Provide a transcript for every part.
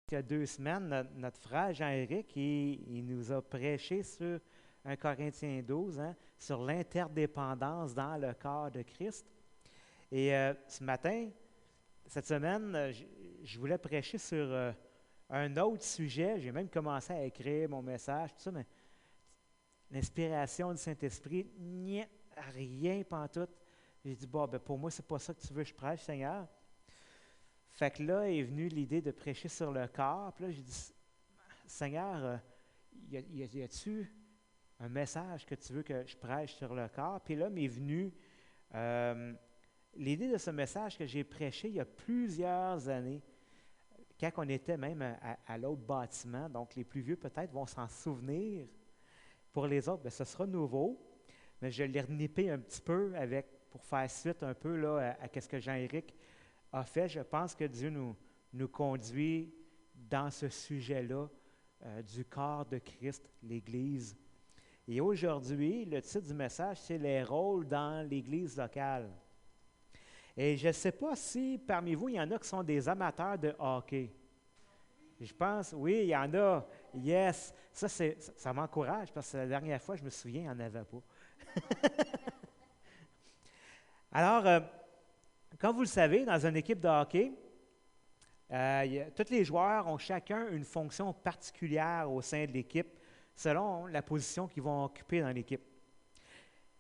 Il y a 2 semaines, notre frère Jean-Éric, il nous a prêché sur 1 Corinthiens 12, hein, sur l'interdépendance dans le corps de Christ. Et ce matin, cette semaine, je voulais prêcher sur un autre sujet. J'ai même commencé à écrire mon message, tout ça, mais l'inspiration du Saint-Esprit, rien pantoute. J'ai dit, bon, ben pour moi, c'est pas ça que tu veux que je prêche, Seigneur. Fait que là est venue l'idée de prêcher sur le corps. Puis là, j'ai dit, Seigneur, y a-tu un message que tu veux que je prêche sur le corps? Puis là m'est venue l'idée de ce message que j'ai prêché il y a plusieurs années, quand on était même à l'autre bâtiment. Donc, les plus vieux peut-être vont s'en souvenir. Pour les autres, bien, ce sera nouveau, mais je l'ai renippé un petit peu pour faire suite un peu là, à ce que Jean-Éric a fait. Je pense que Dieu nous conduit dans ce sujet-là du corps de Christ, l'Église. Et aujourd'hui, le titre du message, c'est « Les rôles dans l'Église locale ». Et je ne sais pas si parmi vous, il y en a qui sont des amateurs de hockey. Je pense, oui, il y en a. Yes. Ça m'encourage parce que la dernière fois, je me souviens, il n'y en avait pas. Alors, comme vous le savez, dans une équipe de hockey, tous les joueurs ont chacun une fonction particulière au sein de l'équipe selon la position qu'ils vont occuper dans l'équipe.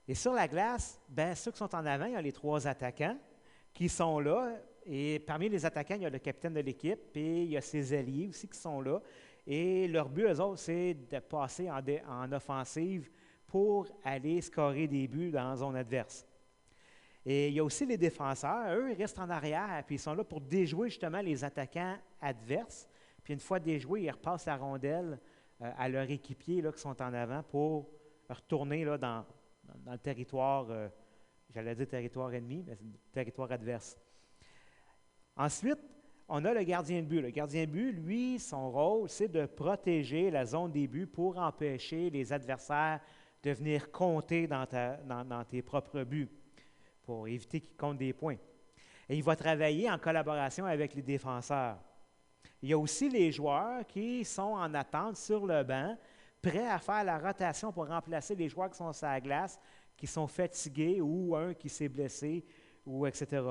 Et sur la glace, bien, ceux qui sont en avant, il y a les 3 attaquants qui sont là. Et parmi les attaquants, il y a le capitaine de l'équipe et il y a ses alliés aussi qui sont là. Et leur but, eux autres, c'est de passer en offensive pour aller scorer des buts dans la zone adverse. Et il y a aussi les défenseurs. Eux, ils restent en arrière puis ils sont là pour déjouer justement les attaquants adverses. Puis une fois déjoués, ils repassent la rondelle à leurs équipiers là, qui sont en avant pour retourner là, dans le territoire, j'allais dire territoire ennemi, mais c'est le territoire adverse. Ensuite, on a le gardien de but. Le gardien de but, lui, son rôle, c'est de protéger la zone des buts pour empêcher les adversaires de venir compter dans tes propres buts, pour éviter qu'ils comptent des points. Et il va travailler en collaboration avec les défenseurs. Il y a aussi les joueurs qui sont en attente sur le banc, prêts à faire la rotation pour remplacer les joueurs qui sont sur la glace, qui sont fatigués ou un qui s'est blessé, ou etc.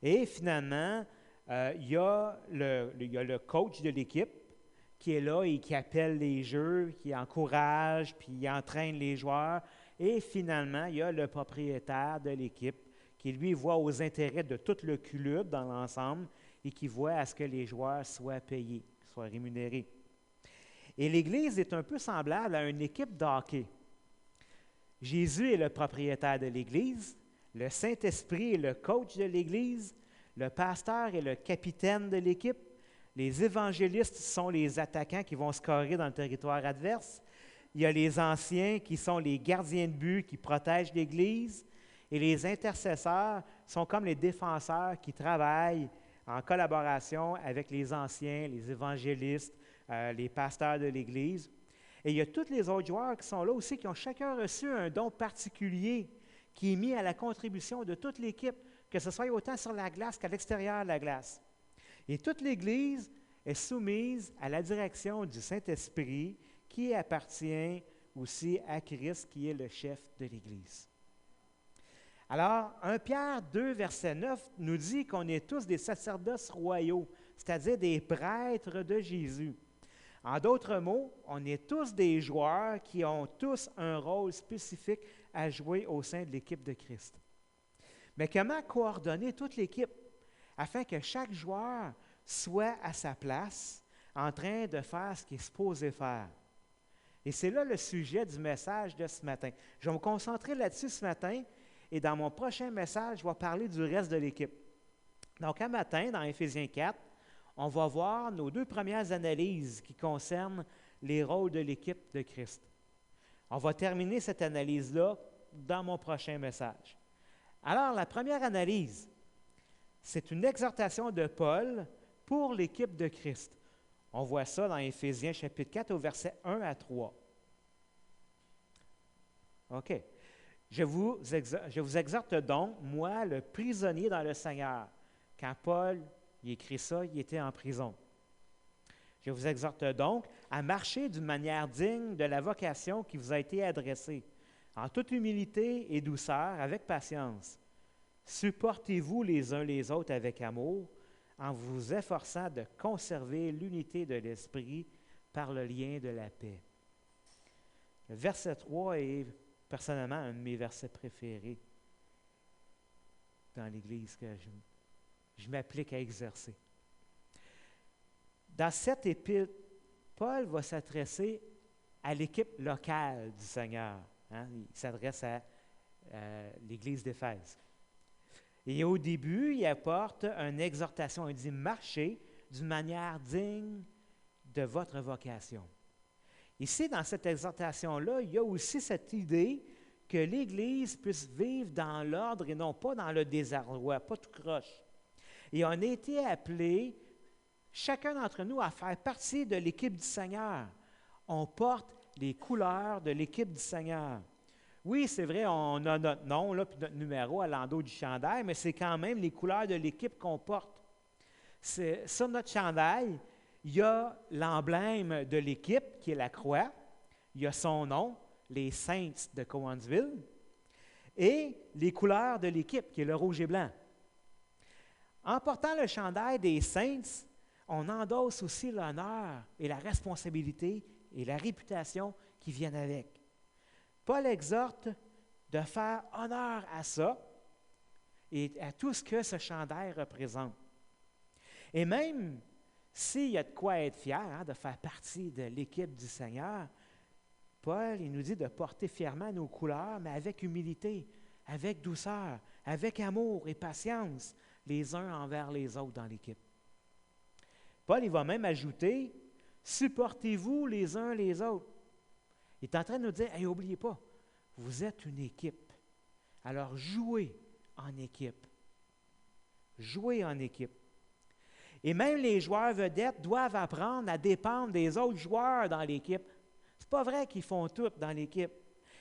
Et finalement, il y a le coach de l'équipe qui est là et qui appelle les jeux, qui encourage, puis entraîne les joueurs. Et finalement, il y a le propriétaire de l'équipe qui, lui, voit aux intérêts de tout le club dans l'ensemble et qui voit à ce que les joueurs soient payés, soient rémunérés. Et l'Église est un peu semblable à une équipe de hockey. Jésus est le propriétaire de l'Église, le Saint-Esprit est le coach de l'Église, le pasteur est le capitaine de l'équipe, les évangélistes sont les attaquants qui vont scorer dans le territoire adverse, il y a les anciens qui sont les gardiens de but qui protègent l'Église, et les intercesseurs sont comme les défenseurs qui travaillent en collaboration avec les anciens, les évangélistes, les pasteurs de l'Église. Et il y a tous les autres joueurs qui sont là aussi, qui ont chacun reçu un don particulier qui est mis à la contribution de toute l'équipe, que ce soit autant sur la glace qu'à l'extérieur de la glace. Et toute l'Église est soumise à la direction du Saint-Esprit qui appartient aussi à Christ, qui est le chef de l'Église. Alors, 1 Pierre 2, verset 9 nous dit qu'on est tous des sacerdoces royaux, c'est-à-dire des prêtres de Jésus. En d'autres mots, on est tous des joueurs qui ont tous un rôle spécifique à jouer au sein de l'équipe de Christ. Mais comment coordonner toute l'équipe afin que chaque joueur soit à sa place en train de faire ce qu'il est supposé faire? Et c'est là le sujet du message de ce matin. Je vais me concentrer là-dessus ce matin et dans mon prochain message, je vais parler du reste de l'équipe. Donc, un matin, dans Éphésiens 4, on va voir nos 2 premières analyses qui concernent les rôles de l'équipe de Christ. On va terminer cette analyse-là dans mon prochain message. Alors, la première analyse, c'est une exhortation de Paul pour l'équipe de Christ. On voit ça dans Éphésiens chapitre 4 au verset 1 à 3. OK. Je vous exhorte donc, moi, le prisonnier dans le Seigneur. Quand Paul il écrit ça, il était en prison. Je vous exhorte donc à marcher d'une manière digne de la vocation qui vous a été adressée, en toute humilité et douceur, avec patience. Supportez-vous les uns les autres avec amour, en vous efforçant de conserver l'unité de l'esprit par le lien de la paix. Le verset 3 est personnellement un de mes versets préférés dans l'Église que je m'applique à exercer. Dans cette épître, Paul va s'adresser à l'équipe locale du Seigneur. Hein? Il s'adresse à l'Église d'Éphèse. Et au début, il apporte une exhortation. Il dit « Marchez d'une manière digne de votre vocation ». Ici, dans cette exhortation-là, il y a aussi cette idée que l'Église puisse vivre dans l'ordre et non pas dans le désarroi, pas tout croche. Et on a été appelés, chacun d'entre nous, à faire partie de l'équipe du Seigneur. On porte les couleurs de l'équipe du Seigneur. Oui, c'est vrai, on a notre nom là, puis notre numéro à l'endos du chandail, mais c'est quand même les couleurs de l'équipe qu'on porte. Sur notre chandail, il y a l'emblème de l'équipe, qui est la croix. Il y a son nom, les Saints de Cowansville, et les couleurs de l'équipe, qui est le rouge et blanc. En portant le chandail des Saints, on endosse aussi l'honneur et la responsabilité et la réputation qui viennent avec. Paul exhorte de faire honneur à ça et à tout ce que ce chandail représente. Et même s'il y a de quoi être fier de faire partie de l'équipe du Seigneur, Paul, il nous dit de porter fièrement nos couleurs, mais avec humilité, avec douceur, avec amour et patience, les uns envers les autres dans l'équipe. Paul, il va même ajouter, supportez-vous les uns les autres. Il est en train de nous dire, hey, n'oubliez pas, vous êtes une équipe. Alors jouez en équipe. Jouez en équipe. Et même les joueurs vedettes doivent apprendre à dépendre des autres joueurs dans l'équipe. Ce n'est pas vrai qu'ils font tout dans l'équipe.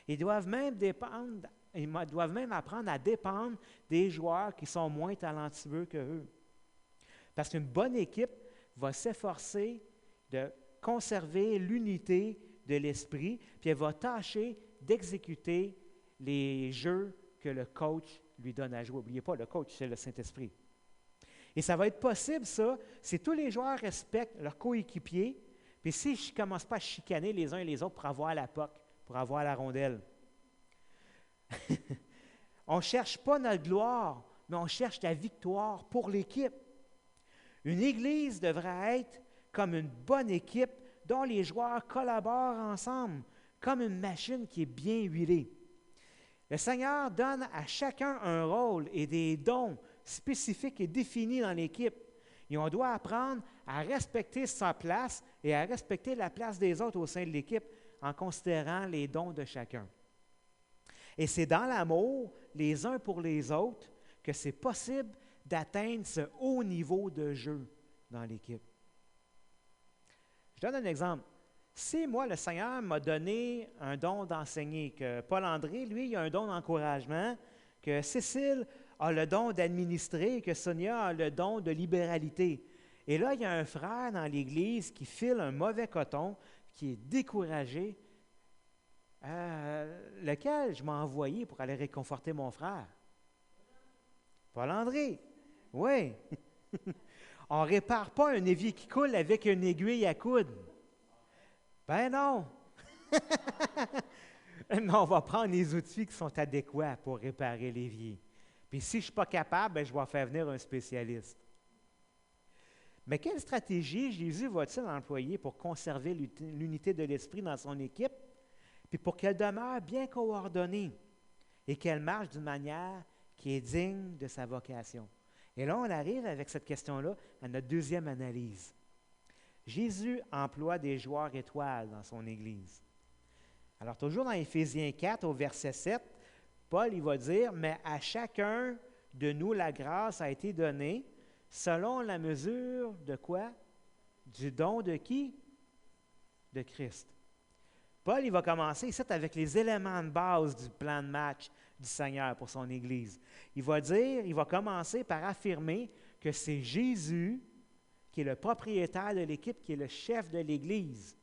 Ils doivent même apprendre à dépendre des joueurs qui sont moins talentueux qu'eux. Parce qu'une bonne équipe va s'efforcer de conserver l'unité de l'esprit, puis elle va tâcher d'exécuter les jeux que le coach lui donne à jouer. N'oubliez pas, le coach, c'est le Saint-Esprit. Et ça va être possible, ça, si tous les joueurs respectent leurs coéquipiers, puis si je ne commence pas à chicaner les uns et les autres pour avoir la puck, pour avoir la rondelle. On ne cherche pas notre gloire, mais on cherche la victoire pour l'équipe. Une Église devrait être comme une bonne équipe dont les joueurs collaborent ensemble, comme une machine qui est bien huilée. Le Seigneur donne à chacun un rôle et des dons spécifiques et définis dans l'équipe. Et on doit apprendre à respecter sa place et à respecter la place des autres au sein de l'équipe en considérant les dons de chacun. Et c'est dans l'amour, les uns pour les autres, que c'est possible d'atteindre ce haut niveau de jeu dans l'équipe. Je donne un exemple. Si moi, le Seigneur m'a donné un don d'enseigner, que Paul-André, lui, il a un don d'encouragement, que Cécile a le don d'administrer, que Sonia a le don de libéralité. Et là, il y a un frère dans l'Église qui file un mauvais coton, qui est découragé, lequel je m'ai envoyé pour aller réconforter mon frère. Paul-André, oui. On ne répare pas un évier qui coule avec une aiguille à coudre. Ben non! Non, on va prendre les outils qui sont adéquats pour réparer l'évier. Puis si je ne suis pas capable, ben, je vais faire venir un spécialiste. Mais quelle stratégie Jésus va-t-il employer pour conserver l'unité de l'esprit dans son équipe, puis pour qu'elle demeure bien coordonnée et qu'elle marche d'une manière qui est digne de sa vocation? Et là, on arrive avec cette question-là à notre deuxième analyse. Jésus emploie des joueurs étoiles dans son Église. Alors, toujours dans Éphésiens 4, au verset 7, Paul, il va dire, « Mais à chacun de nous, la grâce a été donnée selon la mesure de quoi? Du don de qui? De Christ. » Paul, il va commencer ici avec les éléments de base du plan de match du Seigneur pour son Église. Il va commencer par affirmer que c'est Jésus qui est le propriétaire de l'équipe, qui est le chef de l'Église.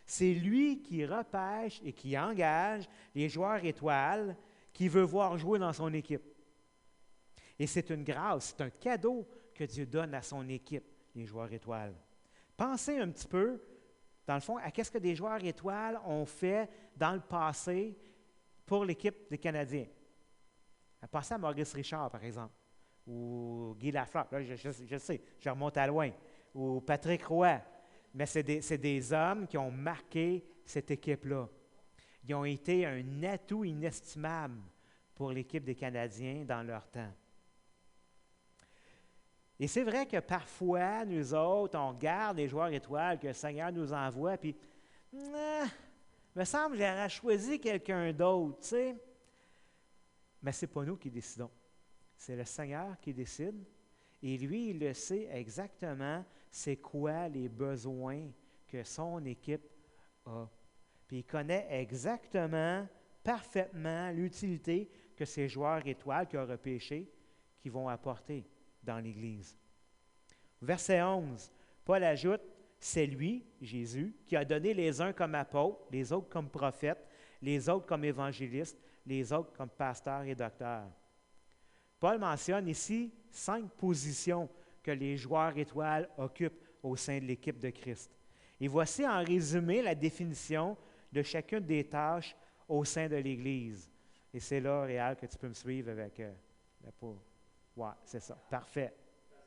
C'est lui qui repêche et qui engage les joueurs étoiles qu'il veut voir jouer dans son équipe. Et c'est une grâce, c'est un cadeau que Dieu donne à son équipe, les joueurs étoiles. Pensez un petit peu, dans le fond, à qu'est-ce que des joueurs étoiles ont fait dans le passé pour l'équipe des Canadiens. Pensez à Maurice Richard, par exemple, ou Guy Lafleur, là, je sais, je remonte à loin, ou Patrick Roy. Mais c'est des hommes qui ont marqué cette équipe-là. Ils ont été un atout inestimable pour l'équipe des Canadiens dans leur temps. Et c'est vrai que parfois, nous autres, on regarde les joueurs étoiles que le Seigneur nous envoie, puis me semble que j'aurais choisi quelqu'un d'autre, tu sais. Mais ce n'est pas nous qui décidons. C'est le Seigneur qui décide. Et lui, il le sait exactement c'est quoi les besoins que son équipe a. Puis il connaît exactement, parfaitement l'utilité que ces joueurs étoiles qu'il a repêchés qui vont apporter dans l'Église. Verset 11, Paul ajoute, c'est lui, Jésus, qui a donné les uns comme apôtres, les autres comme prophètes, les autres comme évangélistes, les autres comme pasteurs et docteurs. Paul mentionne ici 5 positions que les joueurs étoiles occupent au sein de l'équipe de Christ. Et voici en résumé la définition de chacune des tâches au sein de l'Église. Et c'est là, Réal, que tu peux me suivre avec la peau. Oui, c'est ça. Parfait.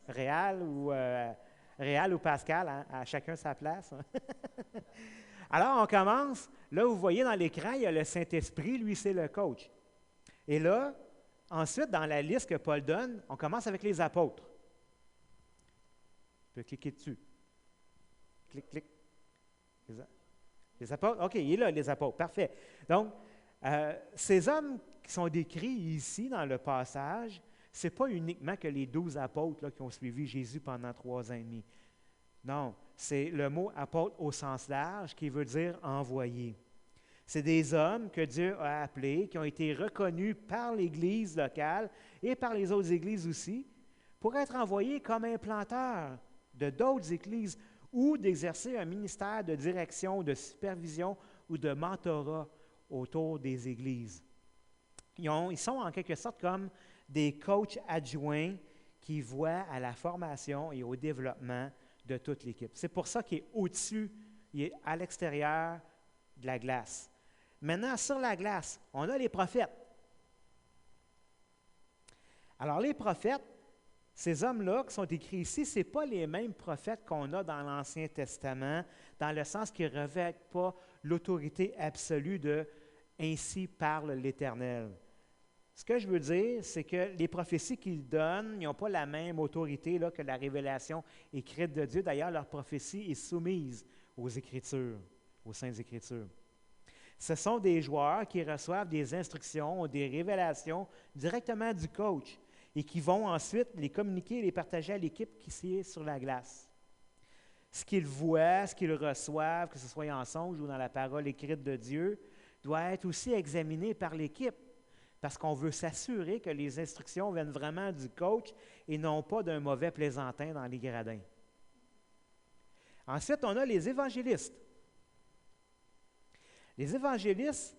Réal ou Pascal, hein, à chacun sa place. Hein? Alors, on commence. Là, vous voyez dans l'écran, il y a le Saint-Esprit, lui, c'est le coach. Et là, ensuite, dans la liste que Paul donne, on commence avec les apôtres. Tu peux cliquer dessus. Clic, clic. Les apôtres, OK, il est là, les apôtres. Parfait. Donc, ces hommes qui sont décrits ici dans le passage, ce n'est pas uniquement que les 12 apôtres là, qui ont suivi Jésus pendant 3 ans et demi. Non, c'est le mot apôtre au sens large qui veut dire envoyé. C'est des hommes que Dieu a appelés, qui ont été reconnus par l'Église locale et par les autres églises aussi, pour être envoyés comme implanteurs de d'autres églises ou d'exercer un ministère de direction, de supervision ou de mentorat autour des églises. Ils sont en quelque sorte comme des coachs adjoints qui voient à la formation et au développement de toute l'équipe. C'est pour ça qu'il est au-dessus, il est à l'extérieur de la glace. Maintenant, sur la glace, on a les prophètes. Alors, les prophètes, ces hommes-là qui sont écrits ici, ce n'est pas les mêmes prophètes qu'on a dans l'Ancien Testament, dans le sens qu'ils ne revêtent pas l'autorité absolue de « ainsi parle l'Éternel ». Ce que je veux dire, c'est que les prophéties qu'ils donnent, ils n'ont pas la même autorité là, que la révélation écrite de Dieu. D'ailleurs, leur prophétie est soumise aux Écritures, aux Saintes Écritures. Ce sont des joueurs qui reçoivent des instructions ou des révélations directement du coach et qui vont ensuite les communiquer et les partager à l'équipe qui est sur la glace. Ce qu'ils voient, ce qu'ils reçoivent, que ce soit en songe ou dans la parole écrite de Dieu, doit être aussi examiné par l'équipe. Parce qu'on veut s'assurer que les instructions viennent vraiment du coach et non pas d'un mauvais plaisantin dans les gradins. Ensuite, on a les évangélistes. Les évangélistes,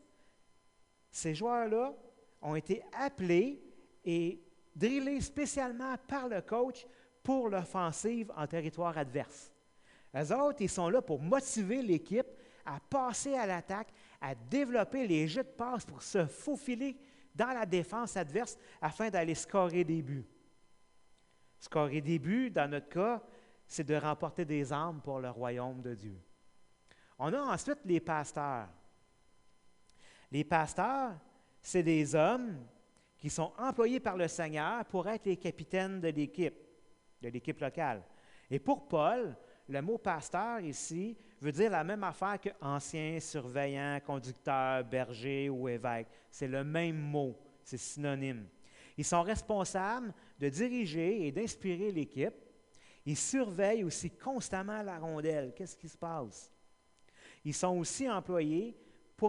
ces joueurs-là, ont été appelés et drillés spécialement par le coach pour l'offensive en territoire adverse. Eux autres, ils sont là pour motiver l'équipe à passer à l'attaque, à développer les jeux de passe pour se faufiler dans la défense adverse afin d'aller scorer des buts. Scorer des buts, dans notre cas, c'est de remporter des âmes pour le royaume de Dieu. On a ensuite les pasteurs. Les pasteurs, c'est des hommes qui sont employés par le Seigneur pour être les capitaines de l'équipe locale. Et pour Paul, le mot pasteur ici veut dire la même affaire que ancien, surveillant, conducteur, berger ou évêque. C'est le même mot, c'est synonyme. Ils sont responsables de diriger et d'inspirer l'équipe. Ils surveillent aussi constamment la rondelle. Qu'est-ce qui se passe? Ils sont aussi employés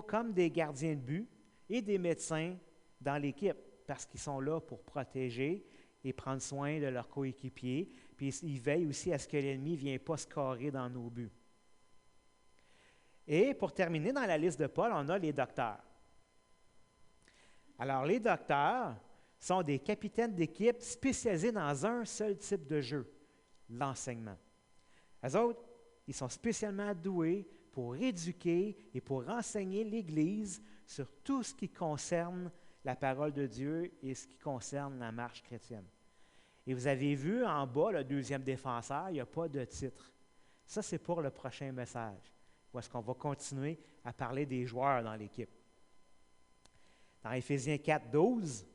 comme des gardiens de but et des médecins dans l'équipe parce qu'ils sont là pour protéger et prendre soin de leurs coéquipiers, puis ils veillent aussi à ce que l'ennemi ne vienne pas scorer dans nos buts. Et pour terminer, dans la liste de Paul, on a les docteurs. Alors, les docteurs sont des capitaines d'équipe spécialisés dans un seul type de jeu, l'enseignement. Eux autres, ils sont spécialement doués pour éduquer et pour enseigner l'Église sur tout ce qui concerne la parole de Dieu et ce qui concerne la marche chrétienne. Et vous avez vu en bas, le deuxième défenseur, il n'y a pas de titre. Ça, c'est pour le prochain message, où est-ce qu'on va continuer à parler des joueurs dans l'équipe. Dans Éphésiens 4, 12,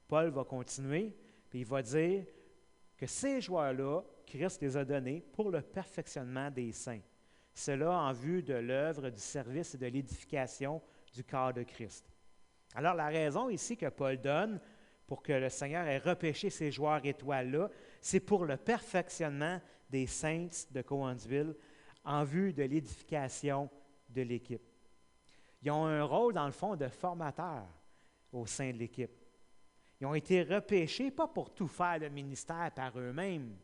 Paul va continuer, puis il va dire que ces joueurs-là, Christ les a donnés pour le perfectionnement des saints. Cela en vue de l'œuvre du service et de l'édification du corps de Christ. Alors, la raison ici que Paul donne pour que le Seigneur ait repêché ces joueurs étoiles-là, c'est pour le perfectionnement des saints de Cowansville en vue de l'édification de l'équipe. Ils ont un rôle, dans le fond, de formateur au sein de l'équipe. Ils ont été repêchés, pas pour tout faire le ministère par eux-mêmes.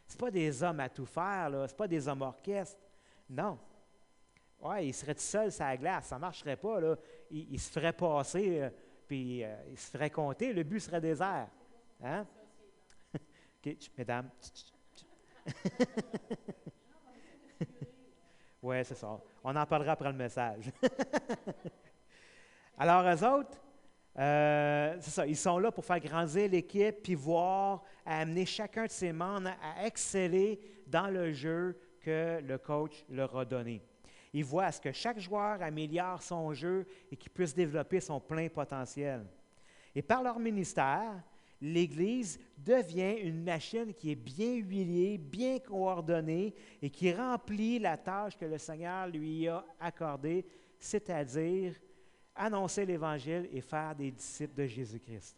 Ce pas des hommes à tout faire, ce n'est pas des hommes orchestres. Non. Ouais, ils seraient tout seuls sur la glace, ça ne marcherait pas. Là. Ils se feraient passer, puis ils se feraient compter, le but serait désert. Hein? OK, mesdames. Oui, c'est ça. On en parlera après le message. Alors, eux autres, c'est ça, ils sont là pour faire grandir l'équipe, puis voir, à amener chacun de ses membres à exceller dans le jeu que le coach leur a donné. Ils voient à ce que chaque joueur améliore son jeu et qu'il puisse développer son plein potentiel. Et par leur ministère, l'Église devient une machine qui est bien huilée, bien coordonnée et qui remplit la tâche que le Seigneur lui a accordée, c'est-à-dire annoncer l'Évangile et faire des disciples de Jésus-Christ.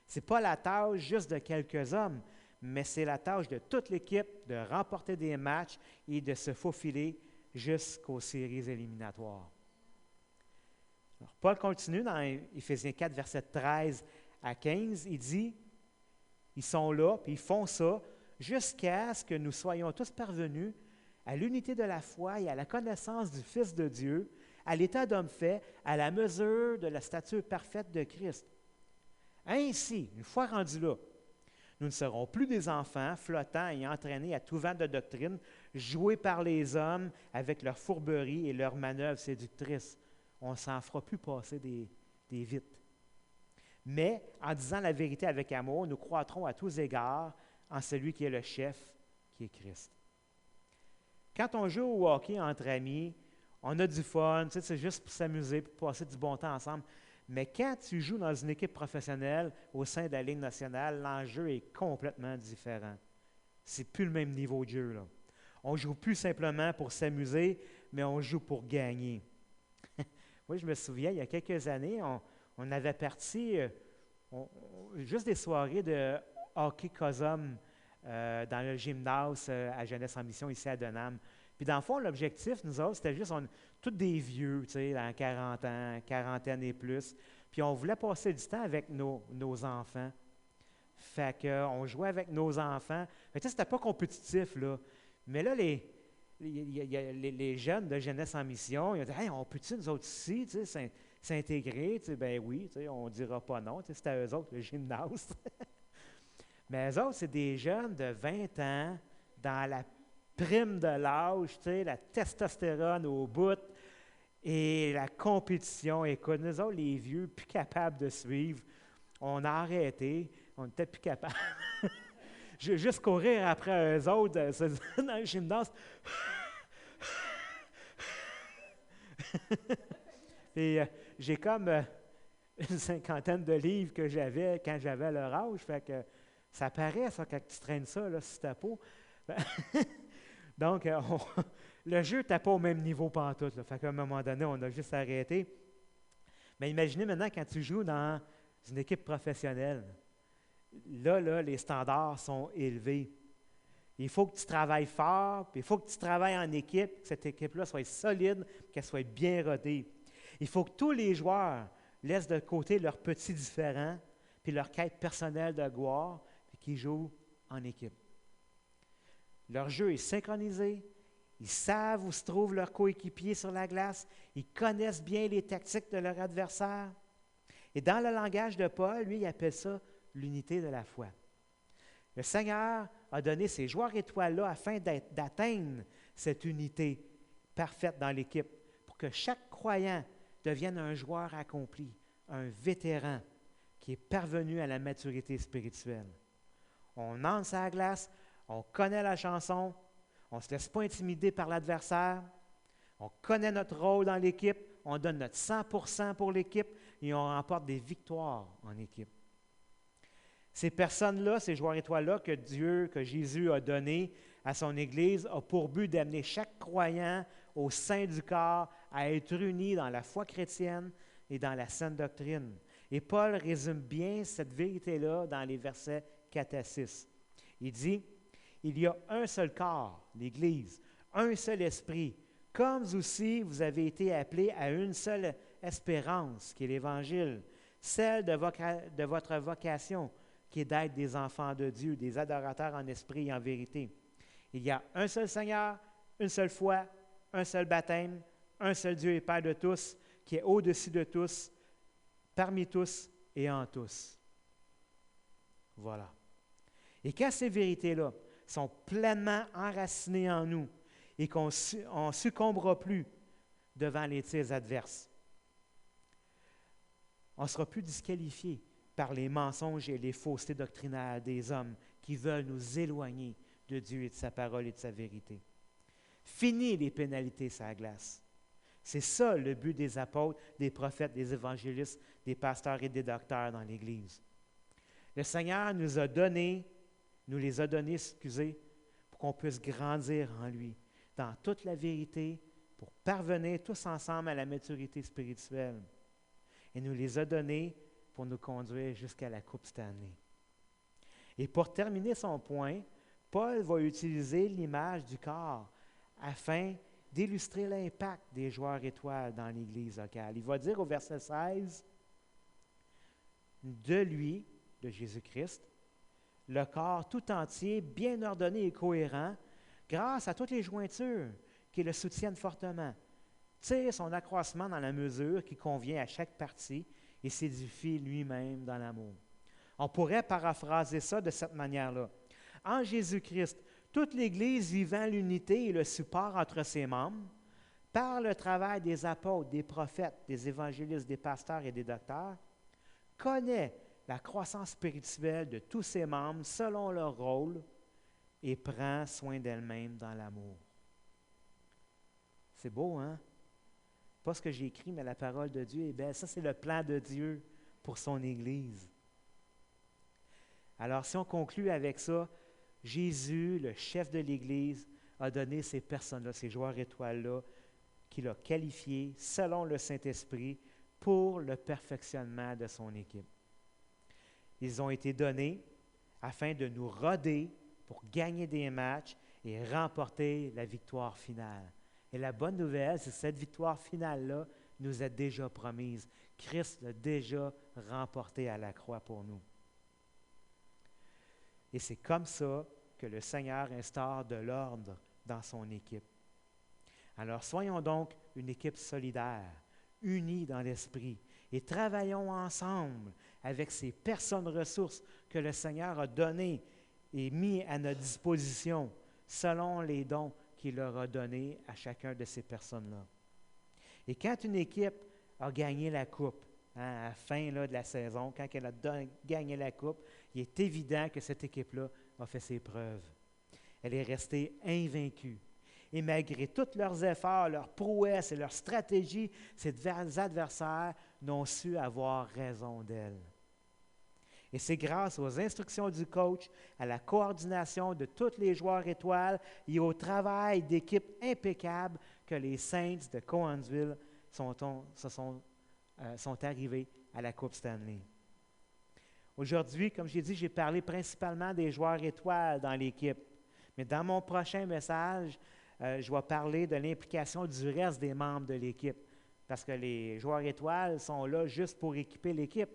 Ce n'est pas la tâche juste de quelques hommes, mais c'est la tâche de toute l'équipe de remporter des matchs et de se faufiler jusqu'aux séries éliminatoires. Alors, Paul continue dans Éphésiens 4, versets 13 à 15. Il dit, ils sont là, puis ils font ça, jusqu'à ce que nous soyons tous parvenus à l'unité de la foi et à la connaissance du Fils de Dieu, à l'état d'homme fait, à la mesure de la stature parfaite de Christ. Ainsi, une fois rendus là, nous ne serons plus des enfants flottants et entraînés à tout vent de doctrine, joués par les hommes avec leurs fourberies et leurs manœuvres séductrices. On ne s'en fera plus passer des vites. Mais, en disant la vérité avec amour, nous croîtrons à tous égards en celui qui est le chef, qui est Christ. Quand on joue au hockey entre amis, on a du fun, tu sais, c'est juste pour s'amuser, pour passer du bon temps ensemble. Mais quand tu joues dans une équipe professionnelle au sein de la Ligue nationale, l'enjeu est complètement différent. C'est plus le même niveau de jeu, là. On ne joue plus simplement pour s'amuser, mais on joue pour gagner. Moi, je me souviens, il y a quelques années, on avait parti juste des soirées de hockey COSOM dans le gymnase à Jeunesse en Mission, ici à Denham. Puis dans le fond, l'objectif, nous autres, c'était juste, tous des vieux, tu sais, dans 40 ans, quarantaine et plus. Puis on voulait passer du temps avec nos enfants. Fait qu'on jouait avec nos enfants. Fait que c'était pas compétitif, là. Mais là, les jeunes de Jeunesse en Mission, ils ont dit « Hey, on peut-tu, nous autres ici, tu sais, s'intégrer? » Tu sais, ben oui, tu sais, on ne dira pas non. Tu sais, c'était eux autres, le gymnase. Mais eux autres, c'est des jeunes de 20 ans, dans la prime de l'âge, tu sais, la testostérone au bout et la compétition. Écoute, nous autres, les vieux, plus capables de suivre, on a arrêté, on n'était plus capables. Juste courir après eux autres dans le gymnase. Et j'ai comme une 50aine de livres que j'avais quand j'avais leur âge, fait que ça paraît, ça, quand tu traînes ça, là, sur ta peau. Donc, le jeu n'était pas au même niveau pantoute. Là. Fait qu'à un moment donné, on a juste arrêté. Mais imaginez maintenant quand tu joues dans une équipe professionnelle. Là, les standards sont élevés. Il faut que tu travailles fort, puis il faut que tu travailles en équipe, que cette équipe-là soit solide, qu'elle soit bien rodée. Il faut que tous les joueurs laissent de côté leurs petits différends, puis puis leur quête personnelle de gloire, puis qui jouent en équipe. Leur jeu est synchronisé, ils savent où se trouvent leurs coéquipiers sur la glace, ils connaissent bien les tactiques de leur adversaire. Et dans le langage de Paul, lui, il appelle ça l'unité de la foi. Le Seigneur a donné ces joueurs étoiles-là afin d'atteindre cette unité parfaite dans l'équipe, pour que chaque croyant devienne un joueur accompli, un vétéran qui est parvenu à la maturité spirituelle. On entre sur la glace, on connaît la chanson, on ne se laisse pas intimider par l'adversaire, on connaît notre rôle dans l'équipe, on donne notre 100% pour l'équipe et on remporte des victoires en équipe. Ces personnes-là, ces joueurs étoiles-là que Jésus a donné à son Église, a pour but d'amener chaque croyant au sein du corps à être unis dans la foi chrétienne et dans la sainte doctrine. Et Paul résume bien cette vérité-là dans les versets 4 à 6. Il dit, « Il y a un seul corps, l'Église, un seul esprit, comme aussi vous avez été appelés à une seule espérance, qui est l'Évangile, celle de votre vocation, qui est d'être des enfants de Dieu, des adorateurs en esprit et en vérité. Il y a un seul Seigneur, une seule foi, un seul baptême, un seul Dieu et Père de tous, qui est au-dessus de tous, parmi tous et en tous. » Voilà. Et quand ces vérités-là sont pleinement enracinées en nous et qu'on ne succombera plus devant les tirs adverses, on ne sera plus disqualifié par les mensonges et les faussetés doctrinales des hommes qui veulent nous éloigner de Dieu et de sa parole et de sa vérité. Fini les pénalités sur la glace. C'est ça le but des apôtres, des prophètes, des évangélistes, des pasteurs et des docteurs dans l'Église. Le Seigneur nous les a donnés, pour qu'on puisse grandir en lui, dans toute la vérité, pour parvenir tous ensemble à la maturité spirituelle. Et nous les a donnés pour nous conduire jusqu'à la Coupe Stanley. Et pour terminer son point, Paul va utiliser l'image du corps afin d'illustrer l'impact des joueurs étoiles dans l'Église locale. Il va dire au verset 16, « De lui, de Jésus-Christ, le corps tout entier, bien ordonné et cohérent, grâce à toutes les jointures qui le soutiennent fortement, tire son accroissement dans la mesure qui convient à chaque partie et s'édifie lui-même dans l'amour. » On pourrait paraphraser ça de cette manière-là. En Jésus-Christ, toute l'Église vivant l'unité et le support entre ses membres, par le travail des apôtres, des prophètes, des évangélistes, des pasteurs et des docteurs, connaît la croissance spirituelle de tous ses membres selon leur rôle et prend soin d'elle-même dans l'amour. C'est beau, hein? Pas ce que j'ai écrit, mais la parole de Dieu est belle. Ça, c'est le plan de Dieu pour son Église. Alors, si on conclut avec ça, Jésus, le chef de l'Église, a donné ces personnes-là, ces joueurs étoiles-là, qu'il a qualifiés selon le Saint-Esprit pour le perfectionnement de son équipe. Ils ont été donnés afin de nous roder pour gagner des matchs et remporter la victoire finale. Et la bonne nouvelle, c'est que cette victoire finale-là nous est déjà promise. Christ l'a déjà remportée à la croix pour nous. Et c'est comme ça que le Seigneur instaure de l'ordre dans son équipe. Alors, soyons donc une équipe solidaire, unie dans l'esprit, et travaillons ensemble avec ces personnes ressources que le Seigneur a données et mis à notre disposition selon les dons qu'il leur a donnés à chacun de ces personnes-là. Et quand une équipe a gagné la coupe, à la fin de la saison, quand elle a gagné la coupe, il est évident que cette équipe-là a fait ses preuves. Elle est restée invaincue. Et malgré tous leurs efforts, leurs prouesses et leurs stratégies, ses adversaires n'ont su avoir raison d'elle. Et c'est grâce aux instructions du coach, à la coordination de tous les joueurs étoiles et au travail d'équipe impeccable que les Saints de Cowansville sont arrivés à la Coupe Stanley. Aujourd'hui, comme j'ai dit, j'ai parlé principalement des joueurs étoiles dans l'équipe. Mais dans mon prochain message, je vais parler de l'implication du reste des membres de l'équipe. Parce que les joueurs étoiles sont là juste pour équiper l'équipe.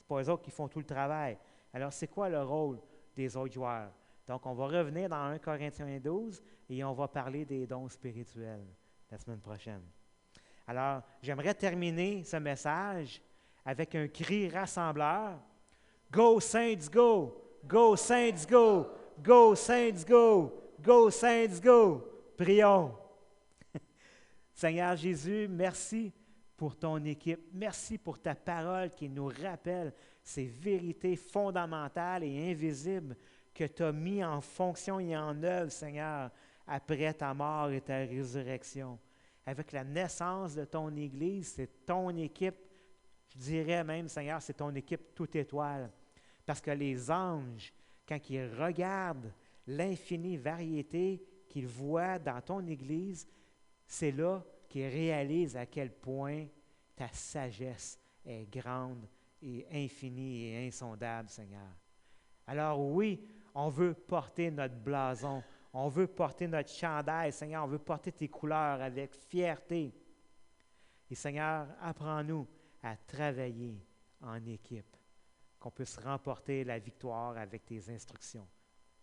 Ce pas eux autres qui font tout le travail. Alors, c'est quoi le rôle des autres joueurs? Donc, on va revenir dans 1 Corinthiens 12 et on va parler des dons spirituels la semaine prochaine. Alors, j'aimerais terminer ce message avec un cri rassembleur. Go Saints, go! Go Saints, go! Go Saints, go! Go Saints, go! Prions. Seigneur Jésus, merci pour ton équipe. Merci pour ta parole qui nous rappelle ces vérités fondamentales et invisibles que tu as mis en fonction et en œuvre, Seigneur, après ta mort et ta résurrection. Avec la naissance de ton Église, c'est ton équipe, je dirais même, Seigneur, c'est ton équipe toute étoile. Parce que les anges, quand ils regardent l'infinie variété qu'ils voient dans ton Église, c'est là qu'ils réalisent à quel point ta sagesse est grande et infinie et insondable, Seigneur. Alors oui, on veut porter notre blason, on veut porter notre chandail, Seigneur, on veut porter tes couleurs avec fierté. Et Seigneur, apprends-nous à travailler en équipe, qu'on puisse remporter la victoire avec tes instructions,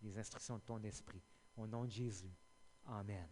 les instructions de ton esprit. Au nom de Jésus, amen.